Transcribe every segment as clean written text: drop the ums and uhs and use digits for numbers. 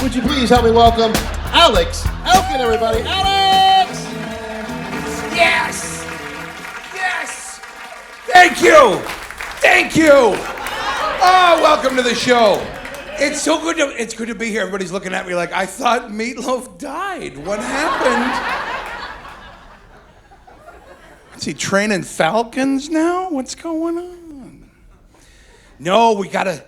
Would you please help me welcome Alex Elkin, everybody. Alex! Yes! Yes! Thank you! Thank you! Oh, welcome to the show. It's good to be here. Everybody's looking at me like, I thought Meatloaf died. What happened? Is he training falcons now? What's going on? No, we gotta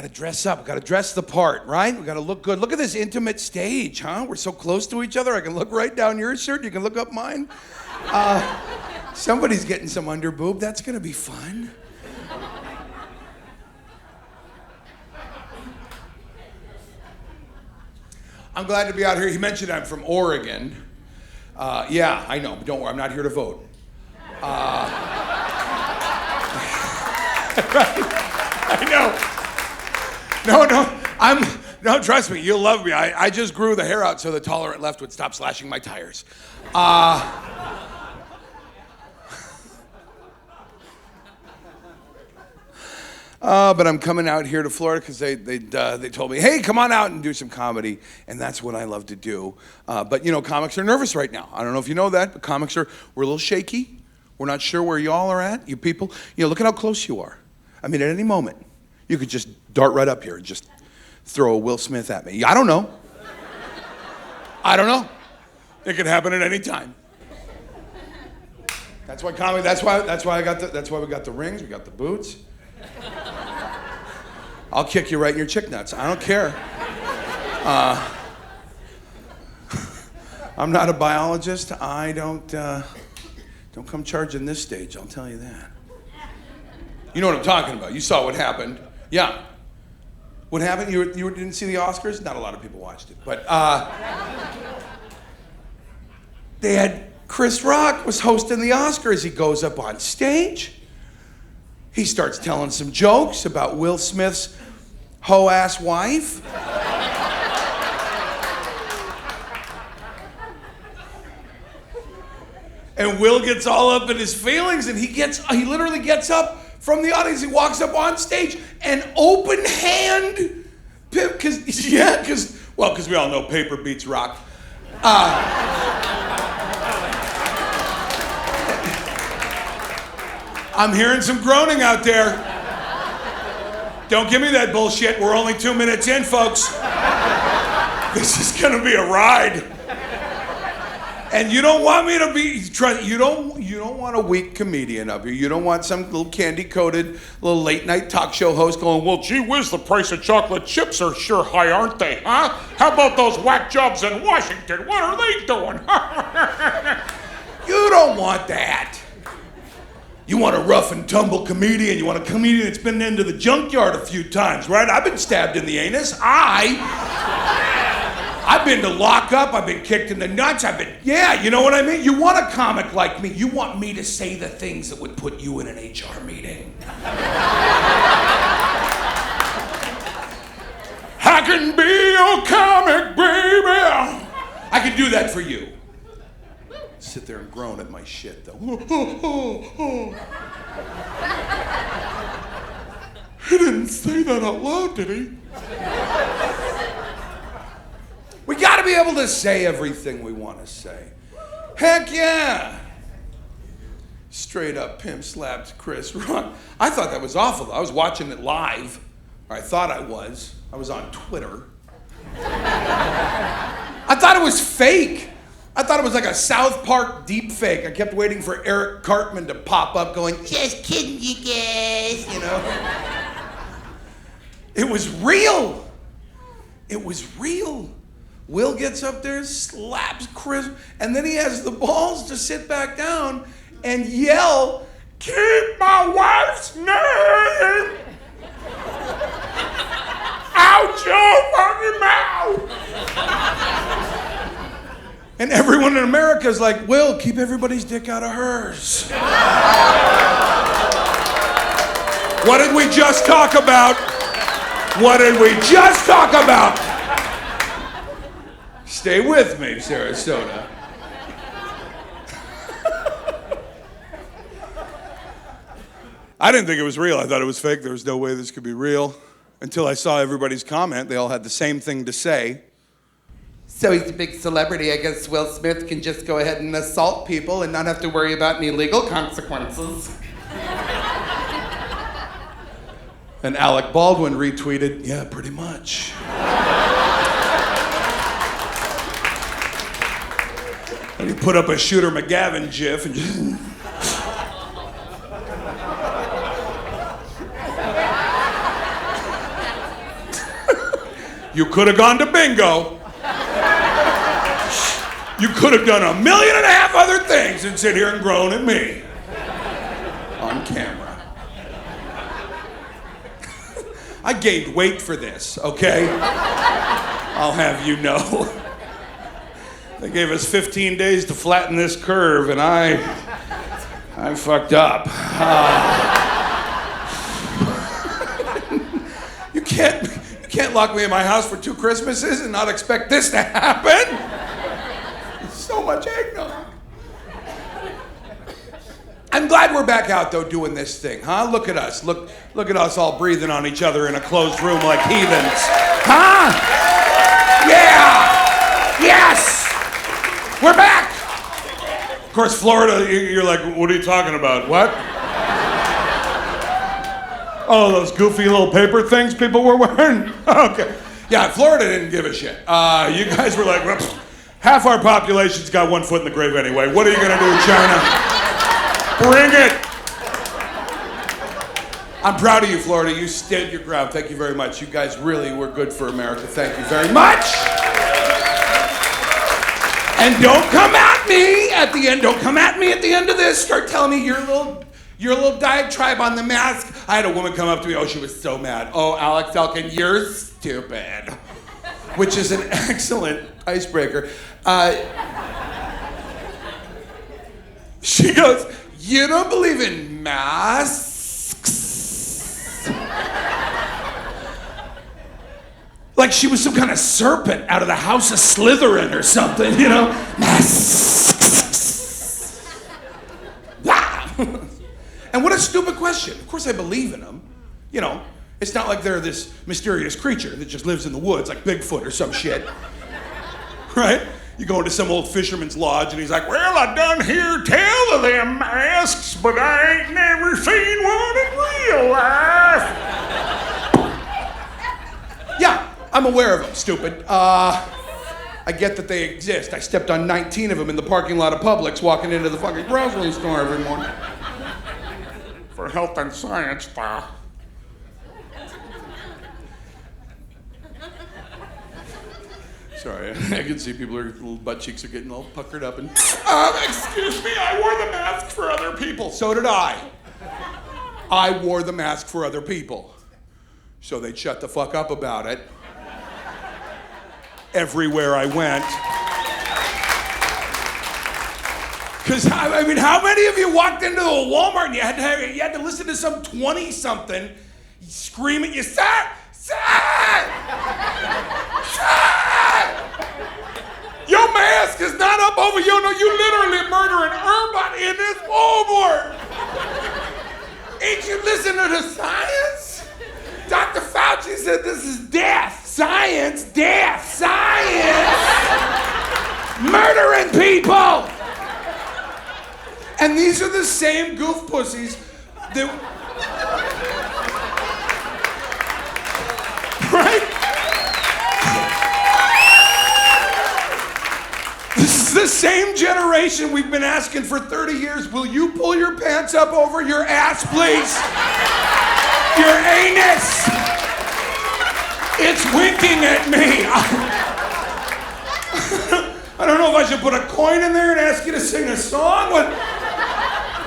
dress up. We gotta dress the part, right? We gotta look good. Look at this intimate stage, huh? We're so close to each other. I can look right down your shirt. You can look up mine. Somebody's getting some under boob. That's gonna be fun. I'm glad to be out here. He mentioned I'm from Oregon. Yeah, I know, but don't worry, I'm not here to vote. I know. No, trust me, you'll love me. I just grew the hair out so the tolerant left would stop slashing my tires. But I'm coming out here to Florida because they told me, hey, come on out and do some comedy, and that's what I love to do. But you know, comics are nervous right now. I don't know if you know that, but we're a little shaky. We're not sure where y'all are at, you people. You know, look at how close you are. I mean, at any moment, you could just dart right up here and just throw a Will Smith at me. I don't know. It could happen at any time. That's why comedy. That's why we got the rings. We got the boots. I'll kick you right in your chick nuts. I don't care. I'm not a biologist. I don't come charging this stage. I'll tell you that. You know what I'm talking about. You saw what happened. Yeah. What happened? You didn't see the Oscars? Not a lot of people watched it, but they had Chris Rock was hosting the Oscars. He goes up on stage. He starts telling some jokes about Will Smith's hoe-ass wife. And Will gets all up in his feelings, and he literally gets up from the audience. He walks up on stage and open hand, because we all know paper beats rock. I'm hearing some groaning out there. Don't give me that bullshit. We're only 2 minutes in, folks. This is gonna be a ride. And you don't want me to be, you don't want a weak comedian up here. You don't want some little candy-coated little late-night talk show host going, well, gee whiz, the price of chocolate chips are sure high, aren't they, huh? How about those whack jobs in Washington? What are they doing? You don't want that. You want a rough and tumble comedian. You want a comedian that's been into the junkyard a few times, right? I've been stabbed in the anus. I've been to lockup. I've been kicked in the nuts. Yeah, you know what I mean? You want a comic like me. You want me to say the things that would put you in an HR meeting. I can be your comic, baby. I can do that for you. Sit there and groan at my shit, though. He didn't say that out loud, did he? We gotta be able to say everything we want to say. Heck yeah! Straight up pimp slapped Chris Rock. I thought that was awful. I was watching it live, or I thought I was. I was on Twitter. I thought it was fake. I thought it was like a South Park deep fake. I kept waiting for Eric Cartman to pop up going, just kidding you guys, you know. It was real. It was real. Will gets up there, slaps Chris, and then he has the balls to sit back down and yell, keep my wife's name out your fucking mouth. And everyone in America is like, Will, keep everybody's dick out of hers. What did we just talk about? What did we just talk about? Stay with me, Sarasota. I didn't think it was real. I thought it was fake. There was no way this could be real until I saw everybody's comment. They all had the same thing to say. So he's a big celebrity. I guess Will Smith can just go ahead and assault people and not have to worry about any legal consequences. And Alec Baldwin retweeted, yeah, pretty much. And he put up a Shooter McGavin gif and just... You could have gone to bingo. You could have done 1.5 million other things and sit here and groan at me. On camera. I gained weight for this, okay? I'll have you know. They gave us 15 days to flatten this curve, and I fucked up. You can't lock me in my house for 2 Christmases and not expect this to happen. So much eggnog. I'm glad we're back out though doing this thing, huh? Look at us. Look at us all breathing on each other in a closed room like heathens. Huh? Yeah! Yes! We're back! Of course, Florida, you're like, what are you talking about? What? Oh, those goofy little paper things people were wearing? Okay. Yeah, Florida didn't give a shit. You guys were like, well, half our population's got 1 foot in the grave anyway. What are you gonna do, China? Bring it! I'm proud of you, Florida. You stood your ground. Thank you very much. You guys really were good for America. Thank you very much. And don't come at me at the end. Don't come at me at the end of this. Start telling me your little diatribe on the mask. I had a woman come up to me. Oh, she was so mad. Oh, Alex Elkin, you're stupid. Which is an excellent icebreaker. She goes, you don't believe in masks? Like she was some kind of serpent out of the House of Slytherin or something, you know? Masks. And what a stupid question. Of course I believe in them. You know, it's not like they're this mysterious creature that just lives in the woods like Bigfoot or some shit. Right? You go into some old fisherman's lodge and he's like, well, I done hear tell of them masks, but I ain't never seen one in real life. Yeah, I'm aware of them, stupid. I get that they exist. I stepped on 19 of them in the parking lot of Publix walking into the fucking grocery store every morning. For health and science, though. Sorry, I can see people, their little butt cheeks are getting all puckered up and, excuse me, I wore the mask for other people. So did I. I wore the mask for other people. So they'd shut the fuck up about it. Everywhere I went. Because, I mean, how many of you walked into a Walmart and you had to listen to some 20-something scream at you, sir! Your mask is not up over you. No, you literally murdering everybody in this Walmart. Ain't you listening to the science? Dr. Fauci said this is death. Science, death, science. Murdering people. And these are the same goof pussies that... Right? This is the same generation we've been asking for 30 years. Will you pull your pants up over your ass, please? Your anus. It's winking at me. I don't know if I should put a coin in there and ask you to sing a song.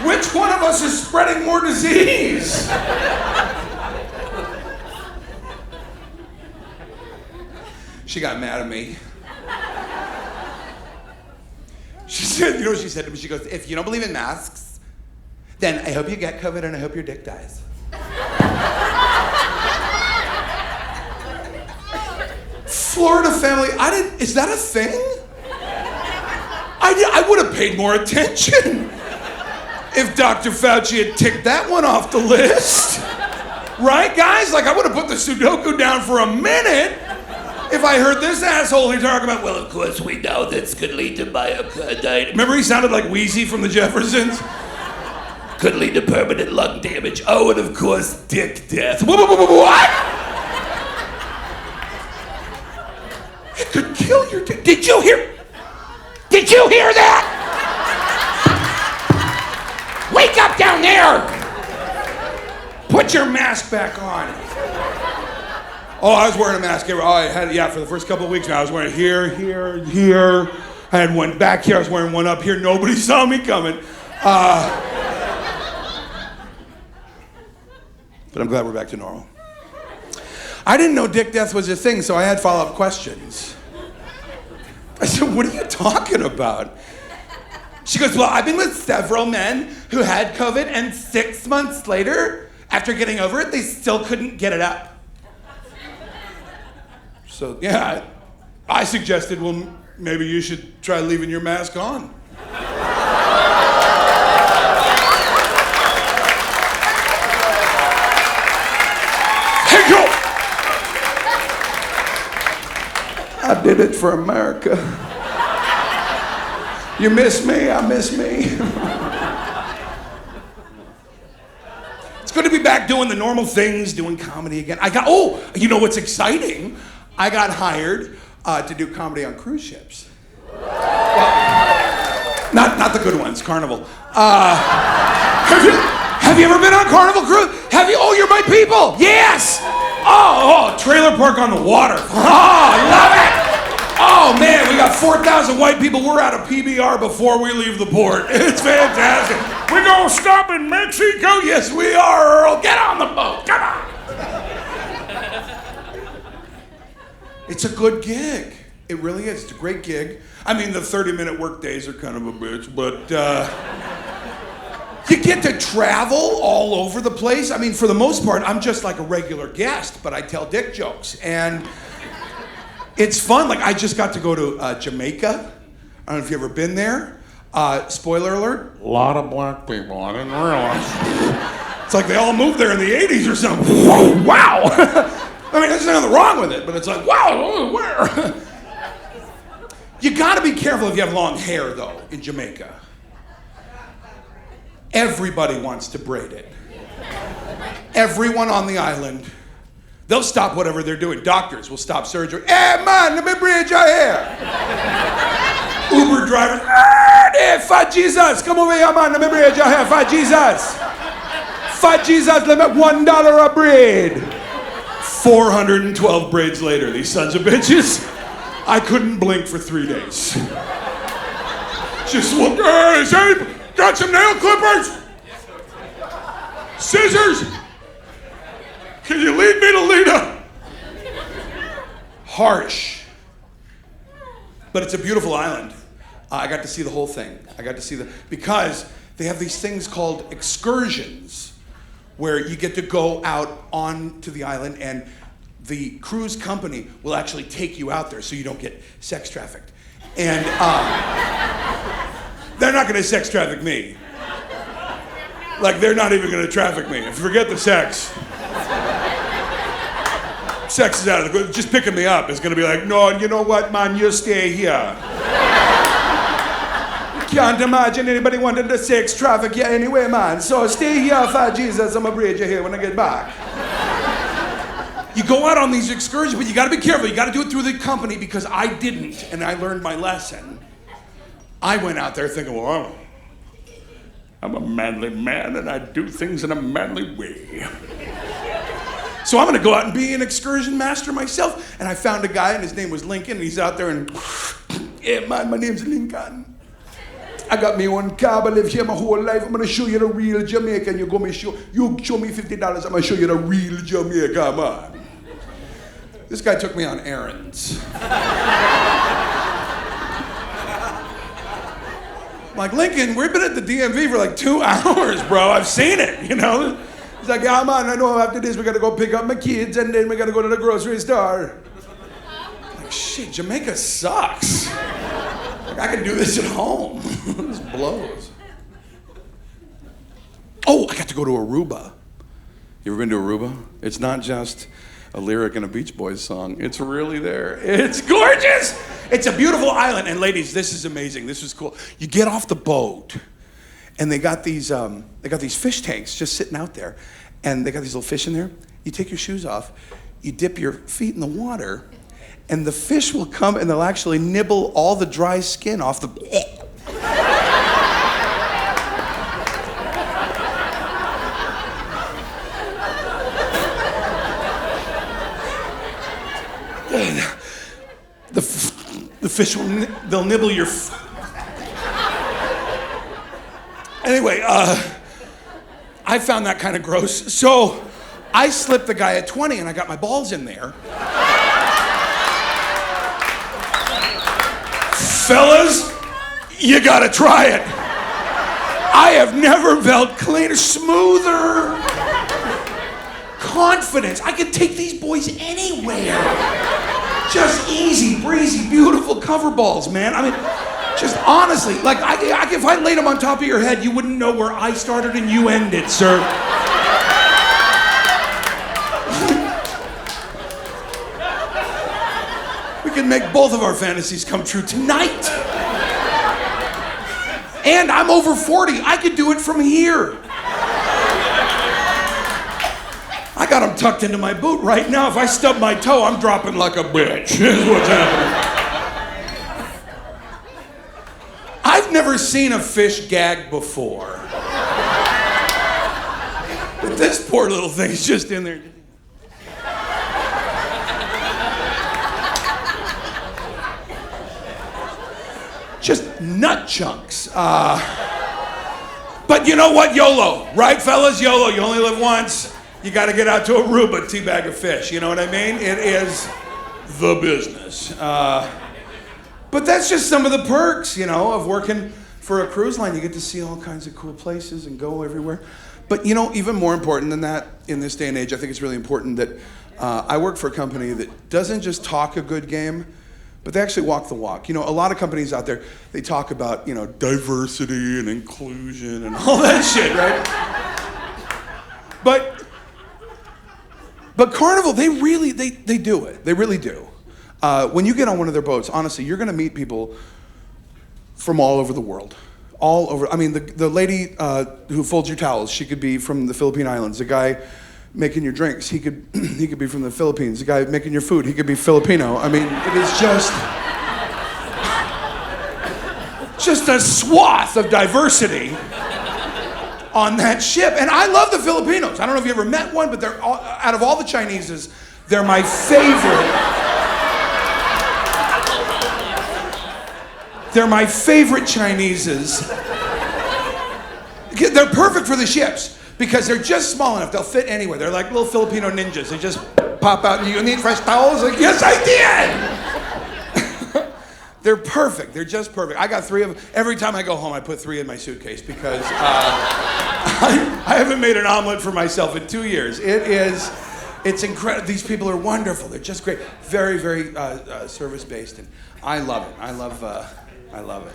Which one of us is spreading more disease? She got mad at me. She said, you know what she said to me? She goes, if you don't believe in masks, then I hope you get COVID and I hope your dick dies. Florida family, is that a thing? I would have paid more attention if Dr. Fauci had ticked that one off the list. Right, guys? Like, I would have put the Sudoku down for a minute. if I heard this asshole here talking about, well, of course we know this could lead to myocarditis. Remember he sounded like Wheezy from the Jeffersons? Could lead to permanent lung damage. Oh, and of course, dick death. What? It could kill your dick. Did you hear that? Wake up down there! Put your mask back on. Oh, I was wearing a mask. For the first couple of weeks now. I was wearing it here. I had one back here. I was wearing one up here. Nobody saw me coming. But I'm glad we're back to normal. I didn't know dick death was a thing, so I had follow-up questions. I said, what are you talking about? She goes, well, I've been with several men who had COVID, and 6 months later, after getting over it, they still couldn't get it up. So, yeah, I suggested, well, maybe you should try leaving your mask on. Hey, yo! I did it for America. You miss me, I miss me. It's good to be back doing the normal things, doing comedy again. You know what's exciting? I got hired to do comedy on cruise ships. Well, not the good ones, Carnival. Have you ever been on Carnival cruise? Have you? Oh, you're my people. Yes. Oh, trailer park on the water. Oh, I love it. Oh man, we got 4,000 white people. We're out of PBR before we leave the port. It's fantastic. We're gonna stop in Mexico. Yes, we are, Earl. Get on the boat. Come on. It's a good gig. It really is. It's a great gig. I mean, the 30-minute work days are kind of a bitch, but you get to travel all over the place. I mean, for the most part, I'm just like a regular guest, but I tell dick jokes. And it's fun. Like, I just got to go to Jamaica. I don't know if you've ever been there. Spoiler alert, a lot of black people. I didn't realize. It's like they all moved there in the 80s or something. Whoa, wow. I mean, there's nothing wrong with it, but it's like, wow, where? You gotta be careful if you have long hair, though, in Jamaica. Everybody wants to braid it. Everyone on the island. They'll stop whatever they're doing. Doctors will stop surgery. Hey, man, let me braid your hair. Uber drivers, hey, fat Jesus, come over here, man, let me braid your hair, fat Jesus. Fat Jesus, let me $1 a braid. 412 braids later, these sons of bitches. I couldn't blink for 3 days. Just look, hey, got some nail clippers? Scissors? Can you lead me to Lita? Harsh. But it's a beautiful island. I got to see the whole thing. Because they have these things called excursions, where you get to go out onto the island and the cruise company will actually take you out there so you don't get sex trafficked. And they're not gonna sex traffic me. Like, they're not even gonna traffic me. Forget the sex. Sex is out of the, just picking me up is gonna be like, no, you know what, man, you stay here. Can't imagine anybody wanting to sex traffic you anyway, man. So stay here, fat Jesus. I'm gonna braid your hair when I get back. You go out on these excursions, but you gotta be careful. You gotta do it through the company, because I didn't, and I learned my lesson. I went out there thinking, well, I'm a manly man, and I do things in a manly way. So I'm gonna go out and be an excursion master myself. And I found a guy, and his name was Lincoln, and he's out there and, yeah, man, my name's Lincoln. I got me one car, but live here my whole life. I'm gonna show you the real Jamaican. You show me $50, I'm gonna show you the real Jamaica, man. This guy took me on errands. Like, Lincoln, we've been at the DMV for like 2 hours, bro. I've seen it, you know? He's like, yeah, man, I know after this we gotta go pick up my kids and then we gotta go to the grocery store. I'm like, shit, Jamaica sucks. I can do this at home. This blows. Oh, I got to go to Aruba. You ever been to Aruba? It's not just a lyric in a Beach Boys song. It's really there. It's gorgeous. It's a beautiful island. And ladies, this is amazing. This is cool. You get off the boat, and they got these fish tanks just sitting out there, and they got these little fish in there. You take your shoes off, you dip your feet in the water, and the fish will come and they'll actually nibble all the dry skin off the. The fish they'll nibble your. Anyway, I found that kind of gross. So I slipped the guy at 20 and I got my balls in there. Fellas, you gotta try it. I have never felt cleaner, smoother, confidence. I could take these boys anywhere. Just easy, breezy, beautiful cover balls, man. I mean, just honestly, like, if I laid them on top of your head, you wouldn't know where I started and you ended, sir. We could make both of our fantasies come true tonight. And I'm over 40. I could do it from here. I got them tucked into my boot right now. If I stub my toe, I'm dropping like a bitch. Is what's happening. I've never seen a fish gag before. But this poor little thing's just in there. Just nut chunks. But you know what? YOLO, right, fellas? YOLO. You only live once. You got to get out to Aruba, teabag a fish. You know what I mean? It is the business. But that's just some of the perks, you know, of working for a cruise line. You get to see all kinds of cool places and go everywhere. But, you know, even more important than that in this day and age, I think it's really important that I work for a company that doesn't just talk a good game, but they actually walk the walk. You know, a lot of companies out there, they talk about, you know, diversity and inclusion and all that shit, right? But Carnival, they do it. They really do. When you get on one of their boats, honestly, you're gonna meet people from all over the world. All over. I mean, the lady who folds your towels, she could be from the Philippine Islands. The guy making your drinks, he could be from the Philippines. The guy making your food, he could be Filipino. I mean, it is just a swath of diversity on that ship. And I love the Filipinos. I don't know if you ever met one, but they're out of all the Chineses, they're my favorite. They're my favorite Chineses. They're perfect for the ships because they're just small enough. They'll fit anywhere. They're like little Filipino ninjas. They just pop out and you need fresh towels? Like, yes, I did! They're perfect. They're just perfect. I got 3 of them. Every time I go home, I put 3 in my suitcase because I haven't made an omelet for myself in 2 years. It's incredible. These people are wonderful. They're just great. Very, very service-based. And I love it. I love it.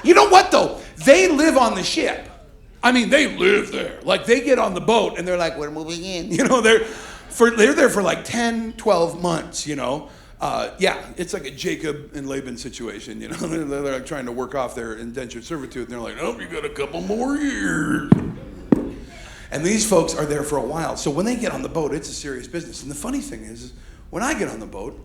You know what, though? They live on the ship. I mean, they live there. Like, they get on the boat, and they're like, we're moving in. You know, they're there for like 10, 12 months, you know. Yeah, it's like a Jacob and Laban situation, you know. They're like trying to work off their indentured servitude, and they're like, oh, you got a couple more years. And these folks are there for a while. So when they get on the boat, it's a serious business. And the funny thing is when I get on the boat,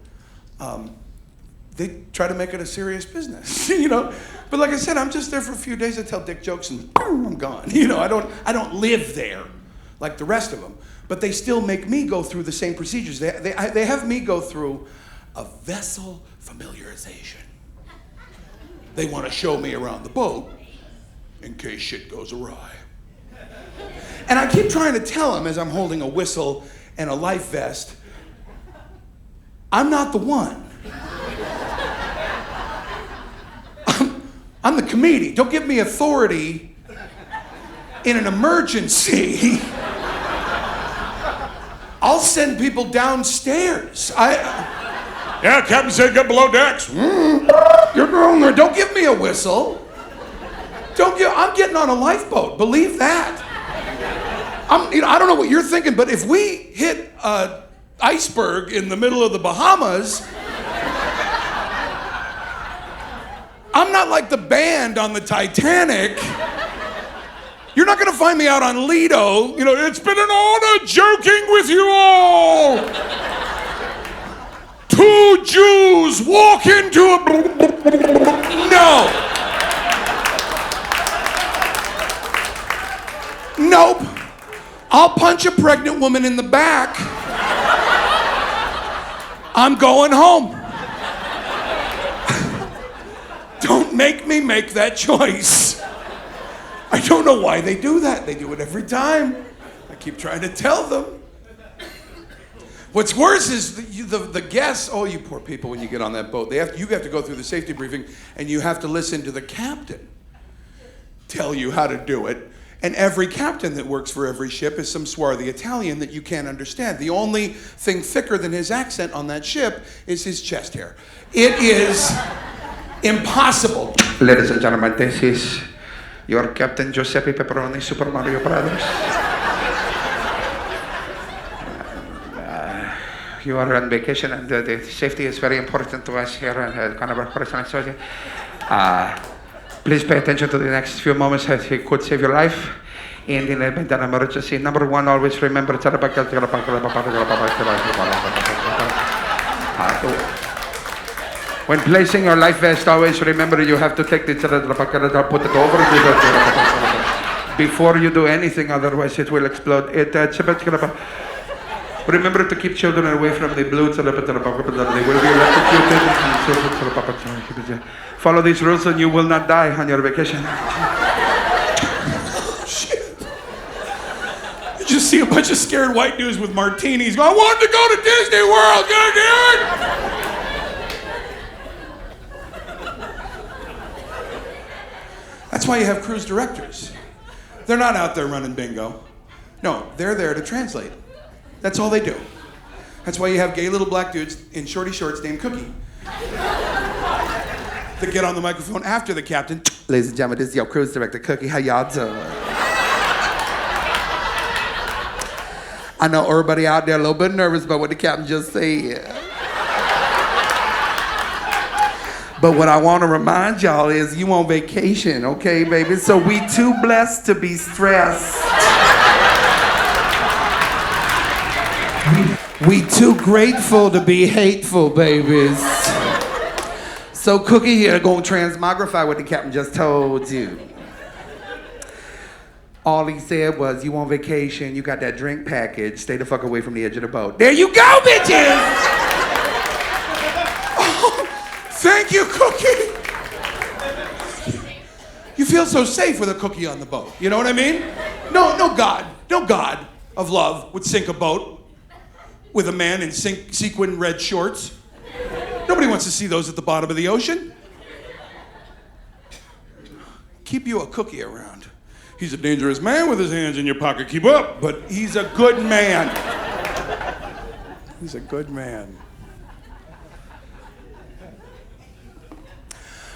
they try to make it a serious business, you know. But like I said, I'm just there for a few days. I tell dick jokes and I'm gone. You know, I don't live there like the rest of them. But they still make me go through the same procedures. They have me go through a vessel familiarization. They want to show me around the boat in case shit goes awry. And I keep trying to tell them as I'm holding a whistle and a life vest, I'm not the one. I'm the comedian. Don't give me authority in an emergency. I'll send people downstairs. Yeah, Captain said get below decks. You're down there. Don't give me a whistle. I'm getting on a lifeboat. Believe that. I don't know what you're thinking, but if we hit an iceberg in the middle of the Bahamas, I'm not like the band on the Titanic. You're not gonna find me out on Lido. You know, it's been an honor joking with you all. Two Jews walk into a... No. Nope. I'll punch a pregnant woman in the back. I'm going home. Don't make me make that choice. I don't know why they do that. They do it every time. I keep trying to tell them. What's worse is the guests, oh, you poor people, when you get on that boat, you have to go through the safety briefing and you have to listen to the captain tell you how to do it. And every captain that works for every ship is some swarthy Italian that you can't understand. The only thing thicker than his accent on that ship is his chest hair. It is impossible. Ladies and gentlemen, this is your Captain Giuseppe Pepperoni, Super Mario Brothers. You are on vacation and the safety is very important to us here at Carnival Personal Society. Please pay attention to the next few moments as he could save your life. In the event of an emergency, number one, always remember when placing your life vest, always remember you have to take the put it over before you do anything, otherwise it will explode. Remember to keep children away from the blue. They will be electrocuted. Follow these rules and you will not die on your vacation. Shit. You just see a bunch of scared white dudes with martinis going, I wanted to go to Disney World, That's why you have cruise directors. They're not out there running bingo. No, they're there to translate. That's all they do. That's why you have gay little black dudes in shorty shorts named Cookie that get on the microphone after the captain. Ladies and gentlemen, this is your cruise director, Cookie. How y'all doing? I know everybody out there a little bit nervous about what the captain just said. But what I want to remind y'all is you on vacation, okay, baby? So we too blessed to be stressed. We too grateful to be hateful, babies. So Cookie here gonna transmogrify what the captain just told you. All he said was, you on vacation, you got that drink package, stay the fuck away from the edge of the boat. There you go, bitches! Oh, thank you, Cookie. You feel so safe with a cookie on the boat. You know what I mean? No God of love would sink a boat with a man in sequin red shorts. Nobody wants to see those at the bottom of the ocean. Keep you a cookie around. He's a dangerous man with his hands in your pocket. Keep up, but he's a good man. He's a good man.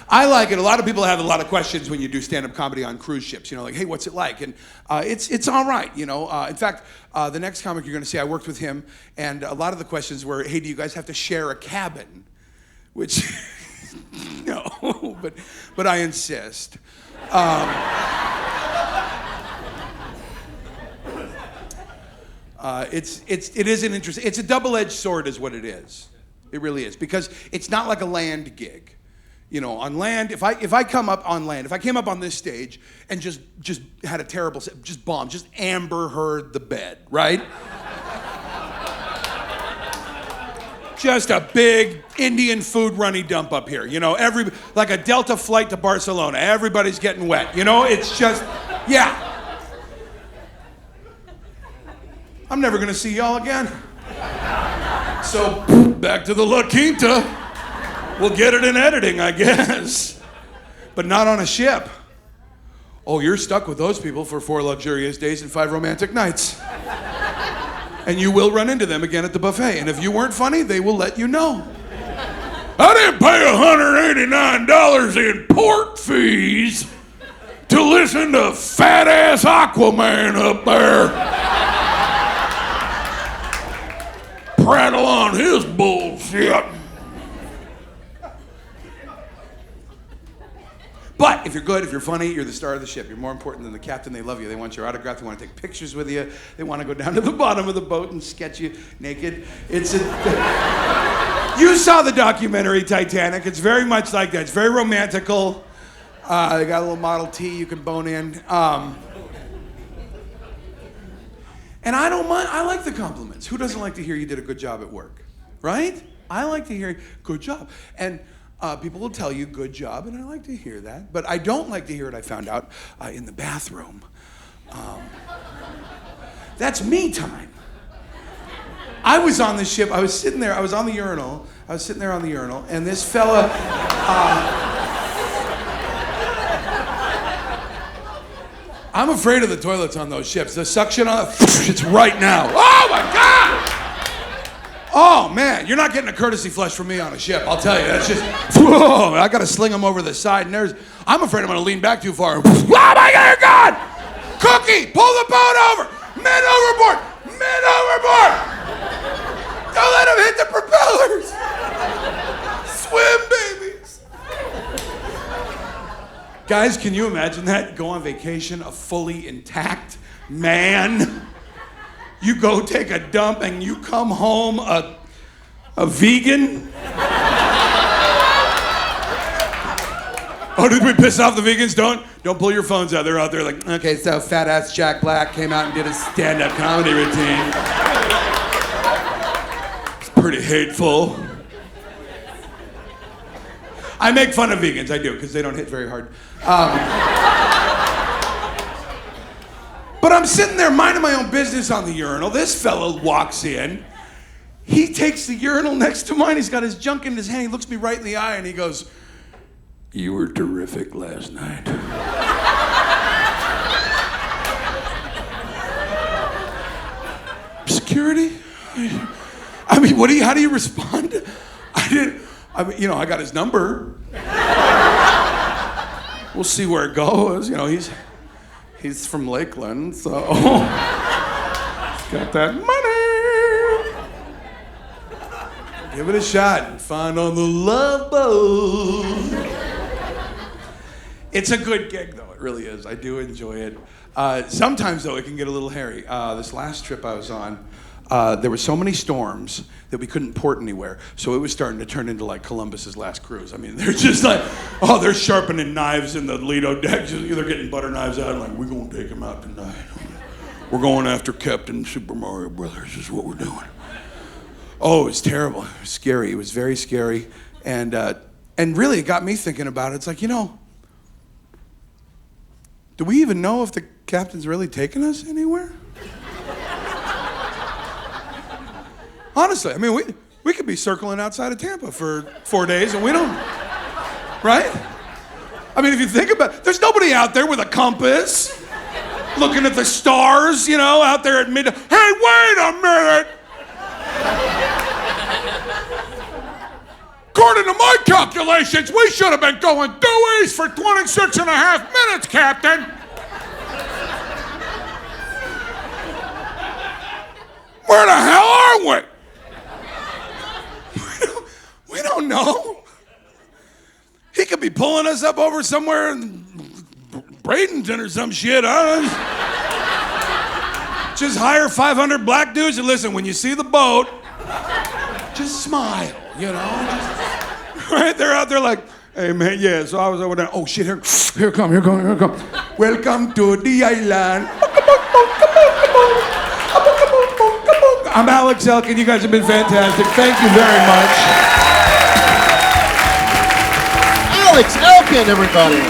I like it. A lot of people have a lot of questions when you do stand-up comedy on cruise ships. You know, like, hey, what's it like? And it's all right, you know. In fact, the next comic you're going to see, I worked with him, and a lot of the questions were, hey, do you guys have to share a cabin? Which, no, but I insist. It is an interesting. It's a double-edged sword, is what it is. It really is, because it's not like a land gig. You know, on land, if I come up on land, if I came up on this stage and just had a terrible, just bombed, just Amber Heard the bed, right? Just a big Indian food runny dump up here, you know, like a Delta flight to Barcelona. Everybody's getting wet, you know, it's just, yeah. I'm never gonna see y'all again. So, back to the La Quinta. We'll get it in editing, I guess. But not on a ship. Oh, you're stuck with those people for 4 luxurious days and 5 romantic nights. And you will run into them again at the buffet. And if you weren't funny, they will let you know. I didn't pay $189 in port fees to listen to fat-ass Aquaman up there. prattle on his bullshit. But if you're good, if you're funny, you're the star of the ship. You're more important than the captain. They love you. They want your autograph. They want to take pictures with you. They want to go down to the bottom of the boat and sketch you naked. You saw the documentary Titanic. It's very much like that. It's very romantical. They got a little Model T you can bone in. And I don't mind. I like the compliments. Who doesn't like to hear you did a good job at work, right? I like to hear good job. And people will tell you good job, and I like to hear that. But I don't like to hear it, I found out, in the bathroom. That's me time. I was on the ship, I was sitting there, I was on the urinal, and this fella, I'm afraid of the toilets on those ships. The suction on it's right now. Oh my God! Oh man, you're not getting a courtesy flush from me on a ship, I'll tell you. That's just, whoa, I gotta sling them over the side, and I'm afraid I'm gonna lean back too far. Oh my God! Cookie, pull the boat over! Men overboard! Men overboard! Don't let them hit the propellers! Swim, babies! Guys, can you imagine that? Go on vacation, a fully intact man. You go take a dump and you come home a vegan? Oh, did we piss off the vegans? Don't pull your phones out. They're out there like, okay, so fat ass Jack Black came out and did a stand-up comedy routine. It's pretty hateful. I make fun of vegans, I do, because they don't hit very hard. But I'm sitting there minding my own business on the urinal. This fellow walks in. He takes the urinal next to mine. He's got his junk in his hand. He looks me right in the eye and he goes, "You were terrific last night." Security? I mean, how do you respond? I got his number. We'll see where it goes. You know, he's from Lakeland, so he's got that money. Give it a shot and find on the Love Boat. It's a good gig, though. It really is. I do enjoy it. Sometimes, though, it can get a little hairy. This last trip I was on, there were so many storms that we couldn't port anywhere. So it was starting to turn into like Columbus's last cruise. I mean, they're just like, they're sharpening knives in the Lido deck. They're getting butter knives out. I'm like, we're going to take them out tonight. We're going after Captain Super Mario Brothers is what we're doing. Oh, it was terrible. It was scary. It was very scary. And really, it got me thinking about it. It's like, do we even know if the captain's really taking us anywhere? Honestly, I mean, we could be circling outside of Tampa for 4 days and we don't, right? I mean, if you think about it, there's nobody out there with a compass looking at the stars, out there at midnight. Hey, wait a minute! According to my calculations, we should have been going due east for 26 and a half minutes, Captain. Where the hell are we? We don't know. He could be pulling us up over somewhere in Bradenton or some shit. I don't know. Just hire 500 black dudes and listen, when you see the boat, just smile, Right? They're out there like, hey man, yeah, so I was over there. Oh shit, here come. Welcome to the island. I'm Alex Elkin. You guys have been fantastic. Thank you very much. Alex Elkin, everybody.